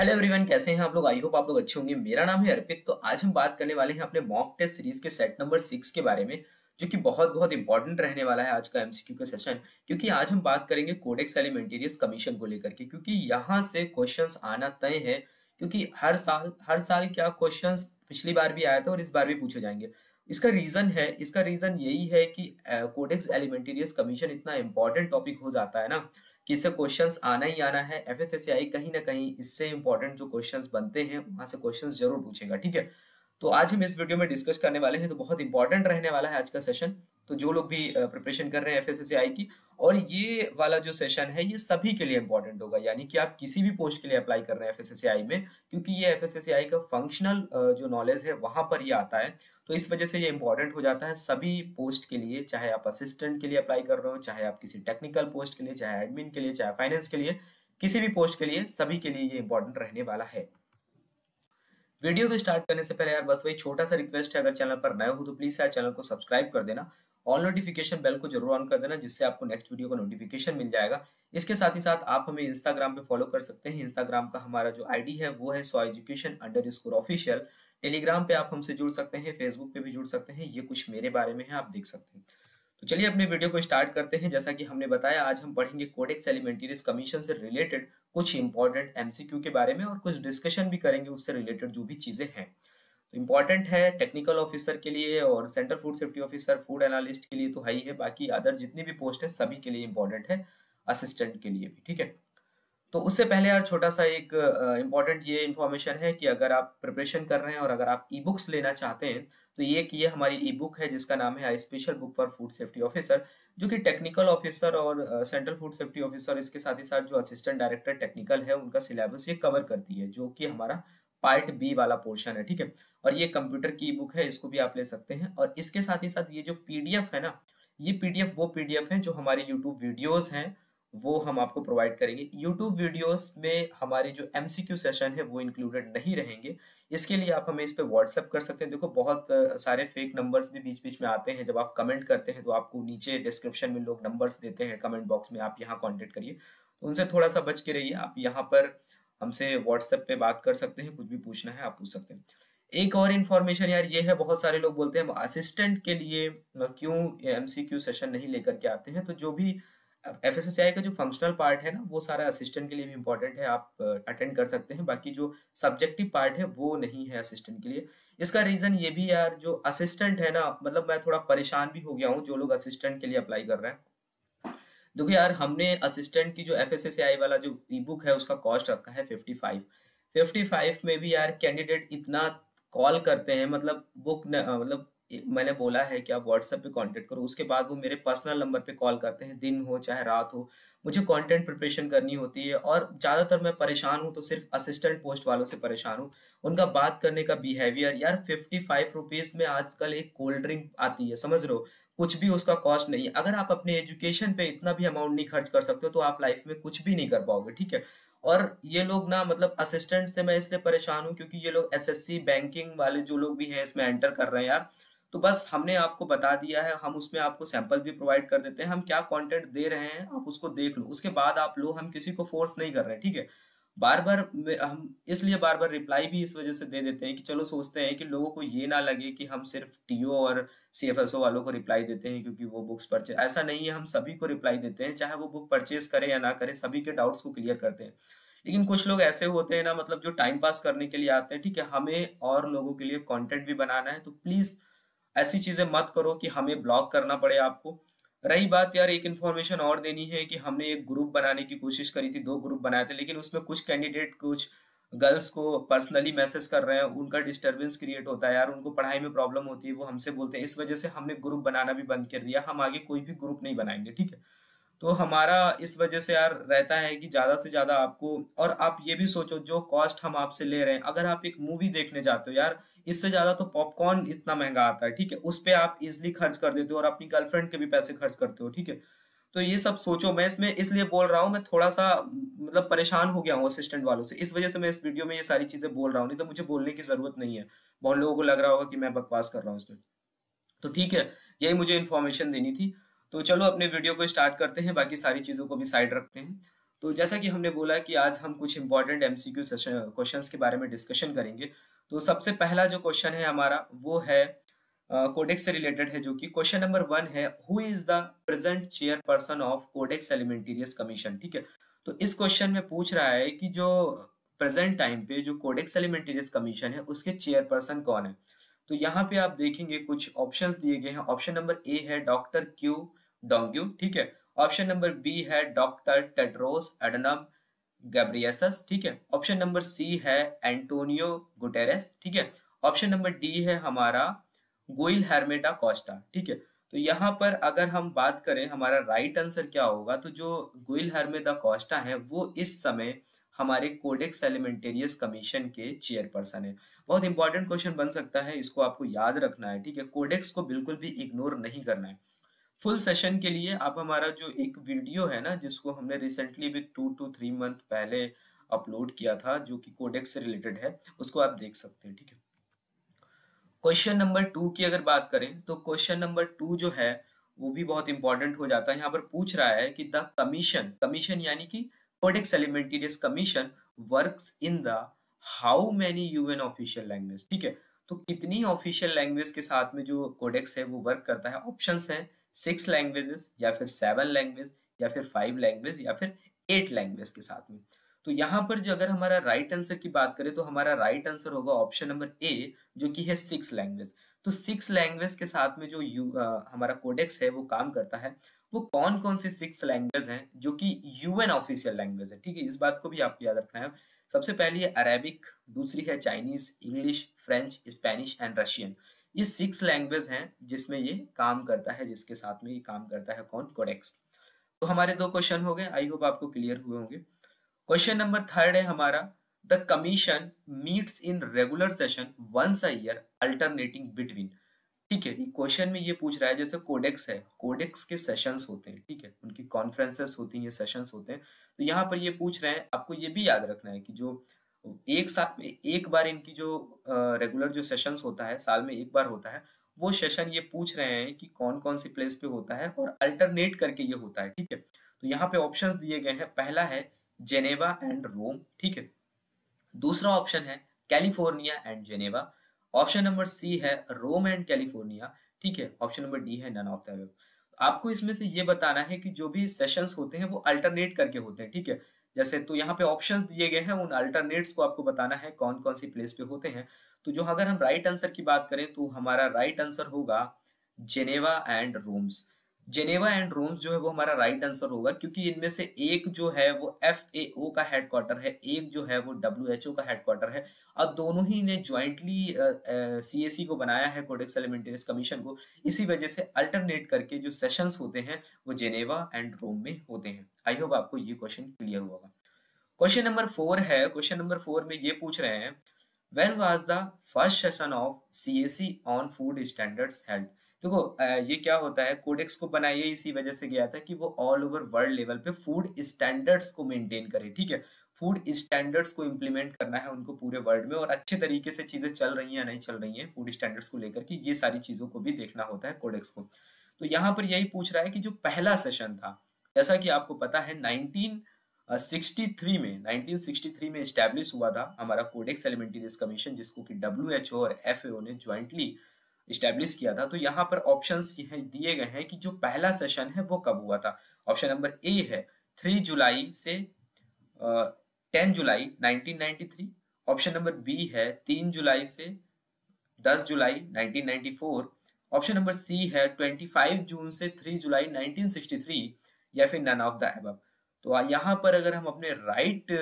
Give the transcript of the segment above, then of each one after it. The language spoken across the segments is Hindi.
हेलो एवरीवन, कैसे हैं आप लोग। आई होप आप लोग अच्छे होंगे। मेरा नाम है अर्पित। तो आज हम बात करने वाले हैं अपने मॉक टेस्ट सीरीज के सेट नंबर 6 के बारे में, जो कि बहुत बहुत इंपॉर्टेंट रहने वाला है आज का एमसीक्यू का सेशन। क्योंकि आज हम बात करेंगे कोडेक्स एलिमेंटेरियस कमीशन को लेकर के, क्योंकि यहाँ से क्वेश्चंस आना तय है। क्योंकि हर साल क्या क्वेश्चंस पिछली बार भी आया था और इस बार भी पूछे जाएंगे। इसका रीजन यही है कि कोडेक्स एलिमेंटेरियस कमीशन इतना इंपॉर्टेंट टॉपिक हो जाता है ना, कि इससे क्वेश्चंस आना ही आना है। एफएसएसएआई कहीं ना कहीं इससे इंपॉर्टेंट जो क्वेश्चंस बनते हैं वहां से क्वेश्चंस जरूर पूछेगा, ठीक है। तो आज हम इस वीडियो में डिस्कस करने वाले हैं, तो बहुत इंपॉर्टेंट रहने वाला है आज का सेशन। तो जो लोग भी प्रिपरेशन कर रहे हैं एफएसएसएआई की, और ये वाला जो सेशन है ये सभी के लिए इंपॉर्टेंट होगा, यानी कि आप किसी भी पोस्ट के लिए अप्लाई कर रहे हैं एफएसएसएआई में, क्योंकि ये एफएसएसएआई का फंक्शनल जो नॉलेज है वहां पर ये आता है। तो इस वजह से ये इंपॉर्टेंट हो जाता है सभी पोस्ट के लिए, चाहे आप असिस्टेंट के लिए अप्लाई कर रहे हो, चाहे आप किसी टेक्निकल पोस्ट के लिए, चाहे एडमिन के लिए, चाहे फाइनेंस के लिए, किसी भी पोस्ट के लिए, सभी के लिए ये इंपॉर्टेंट रहने वाला है। वीडियो को स्टार्ट करने से पहले यार बस वही छोटा सा रिक्वेस्ट है, अगर चैनल पर नए हो तो प्लीज यार चैनल को सब्सक्राइब कर देना। ऑल नोटिफिकेशन बेल को जरूर ऑन कर देना, जिससे आपको नेक्स्ट वीडियो का नोटिफिकेशन मिल जाएगा। इसके साथ ही साथ आप हमें इंस्टाग्राम पे फॉलो कर सकते हैं। इंस्टाग्राम का हमारा जो आईडी है वो है so education under official. Telegram पे आप हमसे जुड़ सकते हैं, फेसबुक पे भी जुड़ सकते हैं। ये कुछ मेरे बारे में है, आप देख सकते हैं। तो चलिए अपने वीडियो को स्टार्ट करते हैं। जैसा कि हमने बताया, आज हम पढ़ेंगे कोडेक्स एलिमेंटेरियस कमीशन से रिलेटेड कुछ इंपॉर्टेंट एमसीक्यू के बारे में, और कुछ डिस्कशन भी करेंगे उससे रिलेटेड जो भी चीजें हैं। तो इम्पॉर्टेंट है टेक्निकल ऑफिसर के लिए, और central food safety officer, food analyst के लिए तो है ही है, बाकी अदर जितनी भी पोस्ट है सभी के लिए इम्पोर्टेंट है, असिस्टेंट के लिए भी, ठीक है। तो उससे पहले यार छोटा सा एक इम्पॉर्टेंट ये इन्फॉर्मेशन है कि अगर आप प्रिपरेशन कर रहे हैं और अगर आप ई बुक्स लेना चाहते हैं, तो ये हमारी ई बुक है जिसका नाम है special book for food safety officer, जो कि टेक्निकल ऑफिसर और सेंट्रल फूड सेफ्टी ऑफिसर, इसके साथ ही साथ जो असिस्टेंट डायरेक्टर टेक्निकल है उनका सिलेबस ये कवर करती है, जो कि हमारा पार्ट बी वाला पोर्शन है, ठीक है। और ये कंप्यूटर की ई बुक है, इसको भी आप ले सकते हैं। और इसके साथ ही साथ ये जो पीडीएफ है ना, ये पीडीएफ वो पीडीएफ है जो हमारी यूट्यूब वीडियोस हैं वो हम आपको प्रोवाइड करेंगे। यूट्यूब वीडियोस में हमारे जो एमसीक्यू सेशन है वो इंक्लूडेड नहीं रहेंगे। इसके लिए आप हमें इस पे व्हाट्सएप कर सकते हैं। देखो बहुत सारे फेक नंबर्स भी बीच बीच में आते हैं। जब आप कमेंट करते हैं तो आपको नीचे डिस्क्रिप्शन में लोग नंबर्स देते हैं कमेंट बॉक्स में, आप यहाँ कॉन्टेक्ट करिए। तो उनसे थोड़ा सा बच के रहिए। आप यहाँ पर हमसे व्हाट्सएप पे बात कर सकते हैं, कुछ भी पूछना है आप पूछ सकते हैं। एक और इन्फॉर्मेशन यार ये है, बहुत सारे लोग बोलते हैं हम असिस्टेंट के लिए क्यों एमसीक्यू सेशन नहीं लेकर के आते हैं। तो जो भी एफएसएसआई का जो फंक्शनल पार्ट है ना, वो सारा असिस्टेंट के लिए भी इम्पोर्टेंट है, आप अटेंड कर सकते हैं। बाकी जो सब्जेक्टिव पार्ट है वो नहीं है असिस्टेंट के लिए। इसका रीजन ये भी यार, जो असिस्टेंट है ना, मतलब मैं थोड़ा परेशान भी हो गया हूँ जो लोग असिस्टेंट के लिए अप्लाई कर रहे हैं। देखो यार, हमने असिस्टेंट की जो एफएसएसआई वाला जो ई बुक है उसका कॉस्ट रखा है 55 में भी यार कैंडिडेट इतना कॉल करते हैं। मतलब मैंने बोला है कि आप व्हाट्सएप पे कांटेक्ट करो, उसके बाद वो मेरे पर्सनल नंबर पे कॉल करते हैं, दिन हो चाहे रात हो। मुझे कंटेंट प्रिपरेशन करनी होती है, और ज्यादातर मैं परेशान हूँ तो सिर्फ असिस्टेंट पोस्ट वालों से परेशान हूँ। उनका बात करने का बिहेवियर यार, 55 रुपीज में आजकल एक कोल्ड ड्रिंक आती है, समझ रहे हो। कुछ भी उसका कॉस्ट नहीं है। अगर आप अपने एजुकेशन पे इतना भी अमाउंट नहीं खर्च कर सकते हो तो आप लाइफ में कुछ भी नहीं कर पाओगे, ठीक है। और ये लोग ना, मतलब असिस्टेंट से मैं इसलिए परेशान हूँ क्योंकि ये लोग एसएससी बैंकिंग वाले जो लोग भी हैं इसमें एंटर कर रहे हैं यार। तो बस हमने आपको बता दिया है, हम उसमें आपको सैंपल भी प्रोवाइड कर देते हैं, हम क्या कंटेंट दे रहे हैं आप उसको देख लो, उसके बाद आप लो। हम किसी को फोर्स नहीं कर रहे हैं, ठीक है। बार बार हम इसलिए बार बार रिप्लाई भी इस वजह से दे देते हैं कि चलो सोचते हैं कि लोगों को ये ना लगे कि हम सिर्फ टीओ और सीएफएसओ वालों को रिप्लाई देते हैं क्योंकि वो बुक्स परचेज, ऐसा नहीं है। हम सभी को रिप्लाई देते हैं, चाहे वो बुक परचेज करे या ना करे, सभी के डाउट्स को क्लियर करते हैं। लेकिन कुछ लोग ऐसे होते हैं ना, मतलब जो टाइम पास करने के लिए आते हैं, ठीक है। हमें और लोगों के लिए कंटेंट भी बनाना है, तो प्लीज ऐसी चीजें मत करो कि हमें ब्लॉक करना पड़े आपको। रही बात यार, एक इन्फॉर्मेशन और देनी है कि हमने एक ग्रुप बनाने की कोशिश करी थी, 2 ग्रुप बनाए थे, लेकिन उसमें कुछ कैंडिडेट कुछ गर्ल्स को पर्सनली मैसेज कर रहे हैं, उनका डिस्टरबेंस क्रिएट होता है यार, उनको पढ़ाई में प्रॉब्लम होती है, वो हमसे बोलते हैं। इस वजह से हमने ग्रुप बनाना भी बंद कर दिया। हम आगे कोई भी ग्रुप नहीं बनाएंगे, ठीक है। तो हमारा इस वजह से यार रहता है कि ज्यादा से ज्यादा आपको, और आप ये भी सोचो जो कॉस्ट हम आपसे ले रहे हैं, अगर आप एक मूवी देखने जाते हो यार, इससे ज्यादा तो पॉपकॉर्न इतना महंगा आता है, ठीक है। उस पे आप इजिली खर्च कर देते हो और अपनी गर्लफ्रेंड के भी पैसे खर्च करते हो, ठीक है। तो ये सब सोचो। मैं इसमें इसलिए बोल रहा हूँ, मैं थोड़ा सा मतलब परेशान हो गया हूँ असिस्टेंट वालों से, इस वजह से मैं इस वीडियो में ये सारी चीजें बोल रहा हूँ, नहीं तो मुझे बोलने की जरूरत नहीं है। बहुत लोगों को लग रहा होगा कि मैं बकवास कर रहा हूँ इसमें। तो ठीक है, यही मुझे इन्फॉर्मेशन देनी थी। तो चलो अपने वीडियो को स्टार्ट करते हैं, बाकी सारी चीजों को भी साइड रखते हैं। तो जैसा कि हमने बोला कि आज हम कुछ इंपॉर्टेंट एमसीक्यू क्वेश्चंस के बारे में डिस्कशन करेंगे। तो सबसे पहला जो क्वेश्चन है हमारा वो है कोडेक्स से रिलेटेड है, जो कि क्वेश्चन नंबर 1 है, who is the present chairperson of Codex Alimentarius Commission. ठीक है, तो इस क्वेश्चन में पूछ रहा है कि जो प्रेजेंट टाइम पे जो कोडेक्स एलिमेंटेरियस कमीशन है उसके चेयरपर्सन कौन है। तो यहाँ पे आप देखेंगे कुछ ऑप्शंस दिए गए हैं। ऑप्शन नंबर ए है डॉक्टर क्यू डोंग्यू। ठीक है, ऑप्शन नंबर बी है डॉक्टर टेड्रोस एडनम गैब्रियसस। ठीक है, ऑप्शन नंबर सी है एंटोनियो गुटेरेस। ठीक है, ऑप्शन नंबर डी है हमारा गुइल हेर्मेटा कोस्टा। ठीक है, तो यहाँ पर अगर हम बात करें हमारा राइट आंसर क्या होगा, तो जो गुइल हेर्मेटा कोस्टा है वो इस समय हमारे कोडेक्स एलिमेंटेरियस कमीशन के चेयरपर्सन है। बहुत इंपॉर्टेंट क्वेश्चन बन सकता है, इसको आपको याद रखना है। ठीक है, कोडेक्स को बिल्कुल भी इग्नोर नहीं करना है। फुल सेशन के लिए आप हमारा जो एक वीडियो है ना, जिसको हमने रिसेंटली भी 2 to 3 मंथ पहले अपलोड किया था, जो कि कोडेक्स से रिलेटेड है, उसको आप देख सकते हैं। ठीक है, क्वेश्चन नंबर 2 की अगर बात करें तो क्वेश्चन नंबर 2 जो है वो भी बहुत इंपॉर्टेंट हो जाता है। यहाँ पर पूछ रहा है कि द कमीशन, कमीशन यानी कि Codex Alimentarius Commission works in the how many UN official language. ठीक है, तो कितनी ऑफिशियल लैंग्वेज के साथ में जो कोडेक्स है वो वर्क करता है। ऑप्शंस हैं 6 लैंग्वेजेस, या फिर 7 लैंग्वेज, या फिर 5 लैंग्वेज, या फिर 8 लैंग्वेज के साथ में। तो यहाँ पर जो अगर हमारा राइट आंसर की बात करें तो हमारा राइट आंसर होगा ऑप्शन नंबर ए, जो कि है 6 लैंग्वेज। तो 6 लैंग्वेज के साथ में जो हमारा कोडेक्स है वो काम करता है। वो कौन कौन से 6 लैंग्वेज हैं जो कि यूएन ऑफिशियल लैंग्वेज है। ठीक है, इस बात को भी आपको याद रखना है। सबसे पहली है अरेबिक, दूसरी है Chinese, English, French, Spanish and Russian. ये 6 लैंग्वेज हैं जिसमें ये काम करता है, जिसके साथ में ये काम करता है कौन, कोडेक्स। तो हमारे 2 क्वेश्चन हो गए, आई होप आपको क्लियर हुए होंगे। क्वेश्चन नंबर 3 है हमारा, the commission meets in regular session once a year alternating between. ठीक है, क्वेश्चन में ये पूछ रहा है जैसे कोडेक्स है, कोडेक्स के सेशंस होते हैं। ठीक है, उनकी कॉन्फ्रेंसेस होती हैं, सेशंस होते हैं। तो यहाँ पर ये पूछ रहे हैं, आपको ये भी याद रखना है कि जो एक साथ में एक बार इनकी जो रेगुलर जो सेशंस होता है, साल में एक बार होता है, वो सेशन ये पूछ रहे हैं कि कौन कौन सी प्लेस पे होता है और अल्टरनेट करके ये होता है। ठीक है, तो यहाँ पे ऑप्शंस दिए गए हैं। पहला है जेनेवा एंड रोम। ठीक है, दूसरा ऑप्शन है California and Geneva. Option number C है रोम एंड कैलिफोर्निया। ठीक है, ऑप्शन नंबर डी है नन ऑफ द अबव। आपको इसमें से ये बताना है कि जो भी सेशंस होते हैं वो अल्टरनेट करके होते हैं। ठीक है, जैसे तो यहाँ पे ऑप्शंस दिए गए हैं, उन अल्टरनेट्स को आपको बताना है कौन कौन सी प्लेस पे होते हैं। तो जो अगर हम राइट आंसर की बात करें तो हमारा राइट आंसर होगा Geneva and roams. Geneva and roams जो है वो हमारा राइट आंसर होगा, क्योंकि इनमें से एक जो है वो FAO का हेडक्वार्टर है, एक जो है वो WHO का हेडक्वार्टर है, और दोनों ही ने ज्वाइंटली CAC को बनाया है, कोडेक्स एलिमेंटेरियस कमीशन को। इसी वजह से अल्टरनेट करके जो सेशंस होते हैं वो जेनेवा एंड रोम में होते हैं। आई होप आपको ये क्वेश्चन क्लियर हुआ होगा। क्वेश्चन नंबर 4 है, क्वेश्चन नंबर 4 में ये पूछ रहे हैं, when was the first session of CAC on food standards held. देखो ये क्या होता है, कोडेक्स को बनाया इसी वजह से गया था कि वो ऑल ओवर वर्ल्ड लेवल पे फूड स्टैंडर्ड्स को मेंटेन करे। ठीक है, फूड स्टैंडर्ड्स को इम्प्लीमेंट करना है उनको पूरे वर्ल्ड में, और अच्छे तरीके से चीजें चल रही हैं या नहीं चल रही हैं फूड स्टैंडर्ड्स को लेकर के, ये सारी चीजों को भी देखना होता है कोडेक्स को। तो यहाँ पर यही पूछ रहा है कि जो पहला सेशन था, जैसा कि आपको पता है 1963 में स्टैब्लिश हुआ था हमारा कोडेक्स एलिमेंटेरियस कमीशन, जिसको कि WHO और FAO ने ज्वाइंटली स्टैब्लिश किया था। तो यहाँ पर ऑप्शंस दिए गए हैं कि जो पहला सेशन है वो कब हुआ था। ऑप्शन नंबर ए है 3 जुलाई से 10 जुलाई 1993। ऑप्शन नंबर बी है 3 जुलाई से 10 जुलाई 1994। ऑप्शन नंबर सी है 25 जून से 3 जुलाई 1963, या फिर नन ऑफ द अबव। तो यहाँ पर अगर हम अपने राइट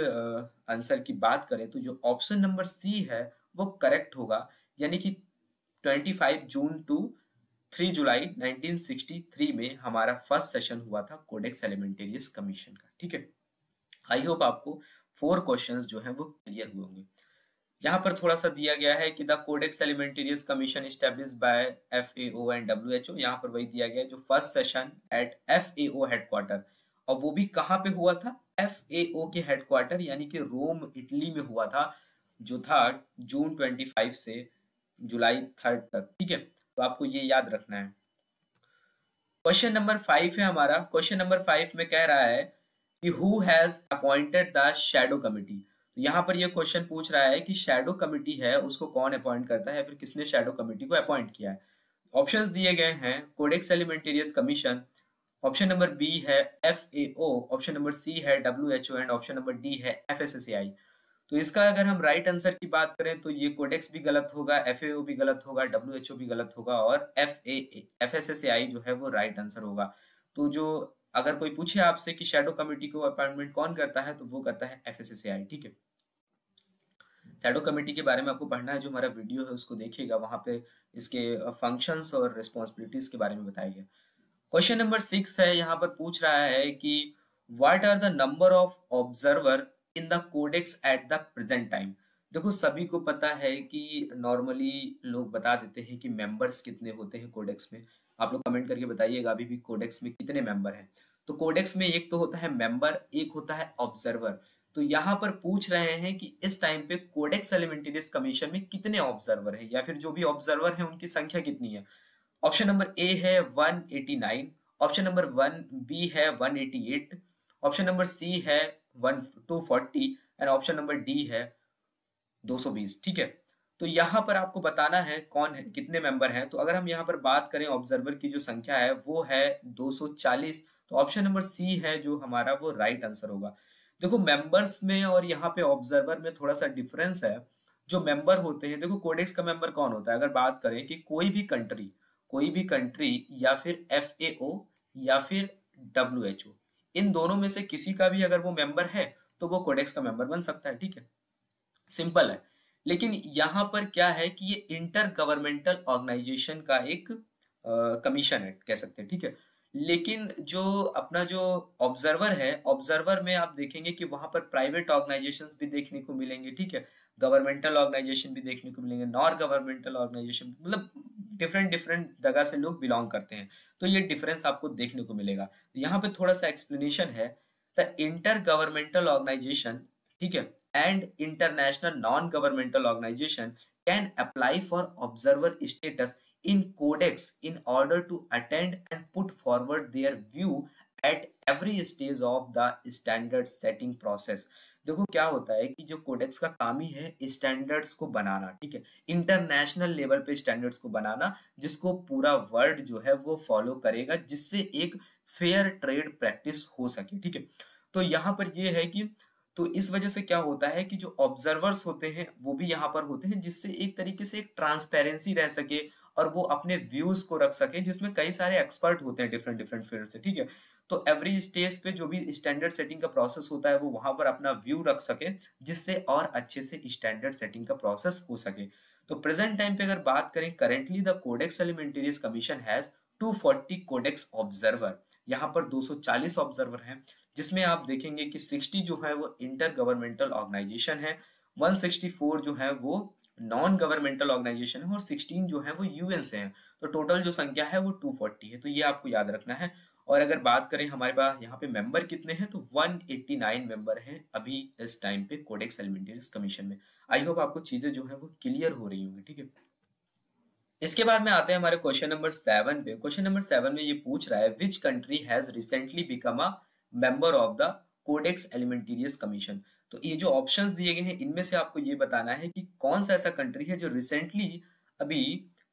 आंसर की बात करें तो जो ऑप्शन नंबर सी है वो करेक्ट होगा, यानी कि 25 जून टू 3 जुलाई 1963 में हमारा फर्स्ट सेशन हुआ था कोडेक्स एलिमेंटेरियस कमीशन का। ठीक है, आई होप आपको 4 क्वेश्चंस जो हैं वो क्लियर हुए होंगे। यहाँ पर थोड़ा सा दिया गया है कि the Codex Alimentarius Commission established by FAO and WHO। यहाँ पर वही दिया गया है, जो first session at FAO headquarter, और वो भी कहाँ पे हुआ था, FAO के हेडक्वार्टर यानी कि रोम इटली में हुआ था, जो था जून 25 से जुलाई 3 तक। ठीक है, तो आपको ये याद रखना है। क्वेश्चन नंबर 5 है हमारा, क्वेश्चन नंबर 5 में कह रहा है कि who has appointed the shadow committee. यहाँ पर ये क्वेश्चन पूछ रहा है कि शैडो कमिटी है उसको कौन अपॉइंट करता है, फिर किसने शैडो कमिटी को अपॉइंट किया है। ऑप्शंस दिए गए हैं Codex Alimentarius Commission, option number B है FAO, ऑप्शन नंबर सी है WHO and option number D है FSSAI। तो इसका अगर हम राइट आंसर की बात करें तो ये कोडेक्स भी गलत होगा, FAO भी गलत होगा, WHO भी गलत होगा और FSSAI जो है वो राइट आंसर होगा। तो जो अगर कोई पूछे आपसे कि शैडो कमिटी को अपॉइंटमेंट कौन करता है तो वो करता है FSSAI। ठीक है, शैडो कमेटी के बारे में आपको पढ़ना है, जो हमारा वीडियो है उसको देखिएगा, वहां पे इसके फंक्शंस और रिस्पॉन्सिबिलिटीज के बारे में बताया गया। क्वेश्चन नंबर 6 है, यहाँ पर पूछ रहा है कि what are the number of observer in the codex at the present time. देखो सभी को पता है कि नॉर्मली लोग बता देते हैं कि मेंबर्स कितने होते हैं कोडेक्स में। आप लोग कमेंट करके बताइएगा अभी भी कोडेक्स में कितने मेंबर हैं। तो कोडेक्स में एक तो होता है मेंबर, एक होता है ऑब्जर्वर। तो यहाँ पर पूछ रहे हैं कि इस टाइम पे कोडेक्स एलिमेंटेरियस कमीशन में कितने ऑब्जर्वर हैं, या फिर जो भी ऑब्जर्वर हैं उनकी संख्या कितनी है। ऑप्शन नंबर ए है 189, ऑप्शन नंबर 1 बी है 188, ऑप्शन नंबर सी है 240 एंड ऑप्शन नंबर डी है 220। ठीक है, तो यहाँ पर आपको बताना है कौन है, कितने मेंबर हैं। तो अगर हम यहाँ पर बात करें ऑब्जर्वर की जो संख्या है वो है 240, तो ऑप्शन नंबर सी है जो हमारा वो राइट आंसर होगा। देखो मेंबर्स में और यहाँ पे ऑब्जर्वर में थोड़ा सा डिफरेंस है। जो मेंबर होते हैं, देखो कोडेक्स का मेंबर कौन होता है, अगर बात करें कि कोई भी कंट्री या फिर FAO या फिर WHO, इन दोनों में से किसी का भी अगर वो मेंबर है तो वो कोडेक्स का मेंबर बन सकता है। ठीक है, सिंपल है। लेकिन यहाँ पर क्या है कि ये इंटर गवर्नमेंटल ऑर्गेनाइजेशन का एक कमीशन है कह सकते हैं। ठीक है, लेकिन जो अपना जो ऑब्जर्वर है, ऑब्जर्वर में आप देखेंगे कि वहां पर प्राइवेट ऑर्गेनाइजेशंस भी देखने को मिलेंगे। ठीक है, गवर्नमेंटल ऑर्गेनाइजेशन भी देखने को मिलेंगे, नॉन गवर्नमेंटल ऑर्गेनाइजेशन, मतलब डिफरेंट डिफरेंट जगह से लोग बिलोंग करते हैं। तो ये डिफरेंस आपको देखने को मिलेगा। यहाँ पे थोड़ा सा एक्सप्लेनेशन है। द इंटर गवर्नमेंटल ऑर्गेनाइजेशन, ठीक है, and international non-governmental organization can apply for observer status in codex in order to attend and put forward their view at every stage of the standard setting process। देखो क्या होता है कि जो कोडेक्स का काम ही है स्टैंडर्ड्स को बनाना। ठीक है, इंटरनेशनल लेवल पे स्टैंडर्ड्स को बनाना जिसको पूरा वर्ल्ड जो है वो फॉलो करेगा, जिससे एक फेयर ट्रेड प्रैक्टिस हो सके। ठीक है, तो यहाँ पर ये है कि तो इस वजह से क्या होता है कि जो ऑब्जर्वर्स होते हैं वो भी यहाँ पर होते हैं, जिससे एक तरीके से एक ट्रांसपेरेंसी रह सके और वो अपने व्यूज को रख सके, जिसमें कई सारे एक्सपर्ट होते हैं डिफरेंट डिफरेंट फील्ड से। ठीक है, तो एवरी स्टेज पे जो भी स्टैंडर्ड सेटिंग का प्रोसेस होता है वो वहां पर अपना व्यू रख सके, जिससे और अच्छे से स्टैंडर्ड सेटिंग का प्रोसेस हो सके। तो प्रेजेंट टाइम पे अगर बात करें, currently the Codex Alimentarius Commission has 240 Codex observer. यहाँ पर 240 ऑब्जर्वर हैं, जिसमें आप देखेंगे कि 60 जो है वो इंटर गवर्नमेंटल ऑर्गेनाइजेशन है, 164 जो है वो नॉन गवर्नमेंटल ऑर्गेनाइजेशन है और 16 जो है वो UN से हैं। तो टोटल जो संख्या है वो 240 है। तो ये आपको याद रखना है। और अगर बात करें हमारे पास यहाँ पे मेंबर कितने हैं, तो 189 मेंबर हैं अभी इस टाइम पे कोडेक्स एलिमेंटेरियस कमीशन में। आई होप आपको चीजें जो है वो क्लियर हो रही होंगी। ठीक है, इसके बाद में आते हैं हमारे क्वेश्चन नंबर 7 पे। क्वेश्चन नंबर 7 में ये पूछ रहा है which country has recently become a member of the Codex Alimentarius Commission. तो ये जो ऑप्शंस दिए गए हैं इनमें से आपको ये बताना है कि कौन सा ऐसा कंट्री है जो रिसेंटली अभी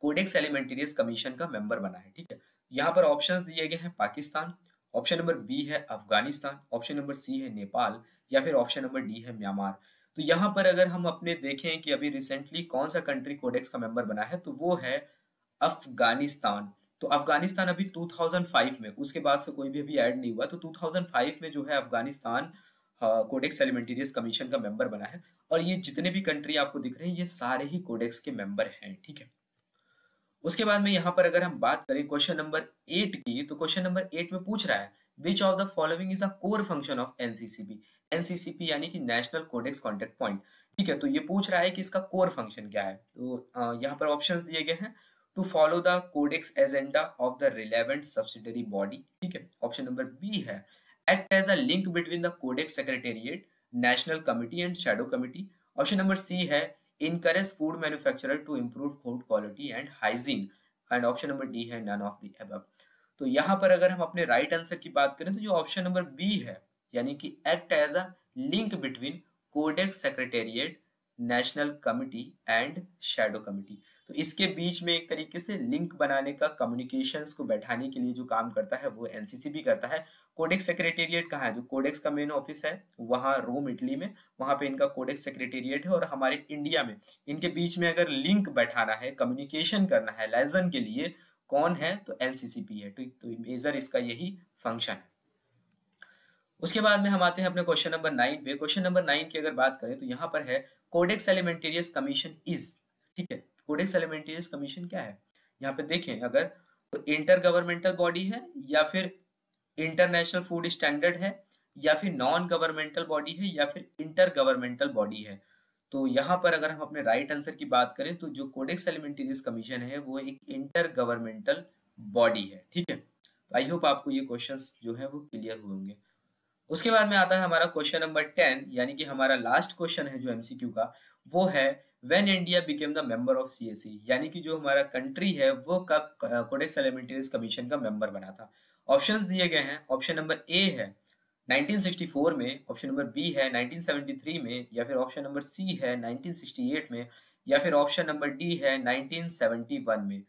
कोडेक्स एलिमेंटेरियस कमीशन का मेंबर बना है। ठीक है, यहाँ पर ऑप्शंस दिए गए हैं पाकिस्तान, ऑप्शन नंबर बी है अफगानिस्तान, ऑप्शन नंबर सी है नेपाल, या फिर ऑप्शन नंबर डी है म्यांमार। तो यहाँ पर अगर हम अपने देखें कि अभी रिसेंटली कौन सा कंट्री कोडेक्स का मेंबर बना है, तो वो है अफगानिस्तान। तो अफगानिस्तान अभी 2005 में, उसके बाद से कोई भी अभी ऐड नहीं हुआ, तो 2005 में जो है अफगानिस्तान कोडेक्स एलिमेंटेरियस कमीशन का मेंबर बना है। और ये जितने भी कंट्री आपको दिख रहे हैं ये सारे ही कोडेक्स के मेंबर हैं। ठीक है, उसके बाद में यहाँ पर अगर हम बात करें क्वेश्चन नंबर 8 की, तो क्वेश्चन नंबर 8 में पूछ रहा है which of the following is a core function of NCCP. NCCP यानी कि नेशनल कोडेक्स कॉन्टेक्ट पॉइंट। ठीक है, तो ये पूछ रहा है कि इसका कोर फंक्शन क्या है। तो यहाँ पर ऑप्शंस दिए गए हैं to follow the codex agenda of the relevant subsidiary body. ठीक है, ऑप्शन नंबर बी है act as a link between the codex secretariat, national committee and shadow committee. Option number C है encourage food manufacturer to improve food quality and hygiene, and option number D है none of the above। तो यहाँ पर अगर हम अपने राइट आंसर की बात करें तो जो ऑप्शन नंबर बी है यानी कि act as a link between codex secretariat, national committee and shadow committee. तो इसके बीच में एक तरीके से लिंक बनाने का, कम्युनिकेशंस को बैठाने के लिए जो काम करता है वो एनसीसीपी करता है। कोडेक्स सेक्रेटेरिएट कहाँ है? जो कोडेक्स का मेन ऑफिस है वहाँ रोम इटली में, वहाँ पे इनका कोडेक्स सेक्रेटेरिएट है। और हमारे इंडिया में इनके बीच में अगर लिंक बैठाना है, कम्युनिकेशन करना है लाइजन के लिए, कौन है? तो एनसीसीपी है। तो मेजर इसका यही फंक्शन है। उसके बाद में हम आते हैं अपने क्वेश्चन नंबर 9 पे। क्वेश्चन नंबर 9 की अगर बात करें तो यहाँ पर है कोडेक्स एलिमेंटेरियस कमीशन इज, ठीक है, कोडेक्स एलिमेंटेरियस कमीशन क्या है? यहाँ पे देखें अगर, तो इंटर गवर्नमेंटल बॉडी है, या फिर इंटरनेशनल फूड स्टैंडर्ड है, या फिर नॉन गवर्नमेंटल बॉडी है, या फिर इंटर गवर्नमेंटल बॉडी है। तो यहाँ पर अगर हम अपने राइट आंसर की बात करें तो जो कोडेक्स एलिमेंटेरियस कमीशन है वो एक इंटर गवर्नमेंटल बॉडी है, ठीक है। आई होप आपको ये क्वेश्चंस जो है वो क्लियर हुए होंगे। उसके बाद में आता है हमारा क्वेश्चन नंबर 10, यानी कि हमारा लास्ट क्वेश्चन है जो एमसीक्यू का, वो है when India became the member of CAC, यानी कि जो हमारा कंट्री है वो कब कोडेक्स एलिमेंटेरियस कमीशन का मेंबर बना था। ऑप्शंस दिए गए हैं। ऑप्शन नंबर ए है 1964 में, ऑप्शन नंबर बी है 1973 में, या फिर ऑप्शन नंबर सी है 1968 में, या फिर ऑप्शन नंबर डी है 1971 में।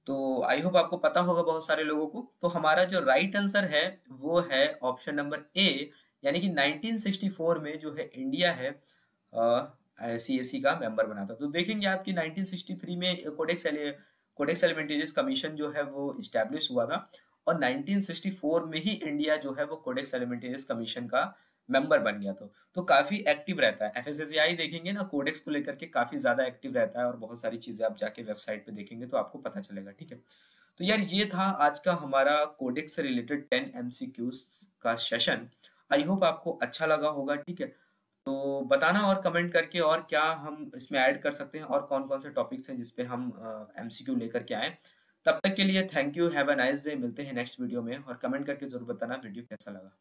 तो आई होप आपको पता होगा बहुत सारे लोगों को। तो हमारा जो राइट आंसर है वो है ऑप्शन नंबर ए, यानी कि 1964 में जो है इंडिया है सीएसी का मेंबर बना था। तो देखेंगे आप कि 1963 में कोडेक्स एलिमेंटेरियस कमीशन जो है वो इस्टेब्लिश हुआ था, और 1964 में ही इंडिया जो है वो कोडेक्स एलिमेंटेरियस कमीशन का मेंबर बन गया। तो काफी एक्टिव रहता है एफएसएसएआई, देखेंगे ना कोडेक्स को लेकर के काफी ज्यादा एक्टिव रहता है, और बहुत सारी चीजें आप जाके वेबसाइट पे देखेंगे तो आपको पता चलेगा, ठीक है। तो यार ये था आज का हमारा कोडेक्स से रिलेटेड 10 एमसीक्यूज का सेशन। आई होप आपको अच्छा लगा होगा, ठीक है। तो बताना और कमेंट करके और क्या हम इसमें ऐड कर सकते हैं, और कौन कौन से टॉपिक्स हैं जिसपे हम एमसीक्यू लेकर के आए। तब तक के लिए thank you, have a nice day. मिलते हैं नेक्स्ट वीडियो में, और कमेंट करके जरूर बताना वीडियो कैसा लगा।